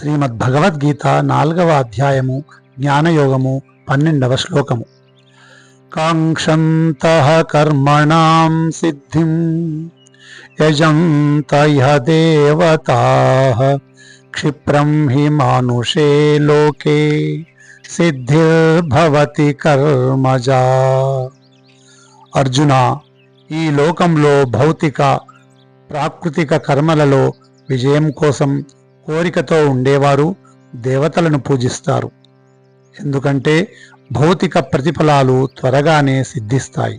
శ్రీమద్భగవద్గీత 4వ అధ్యాయము జ్ఞానయోగము 12వ శ్లోకము. కాంక్షంతః కర్మణాం సిద్ధిం యజంత ఇహ దేవతాః క్షిప్రం హి మానుషే లోకే సిద్ధిర్భవతి కర్మజా. అర్జున, ఈ లోకంలో భౌతిక ప్రాకృతిక కర్మలలో విజయం కోసం కోరికతో ఉండేవారు దేవతలను పూజిస్తారు. ఎందుకంటే భౌతిక ప్రతిఫలాలు త్వరగానే సిద్ధిస్తాయి.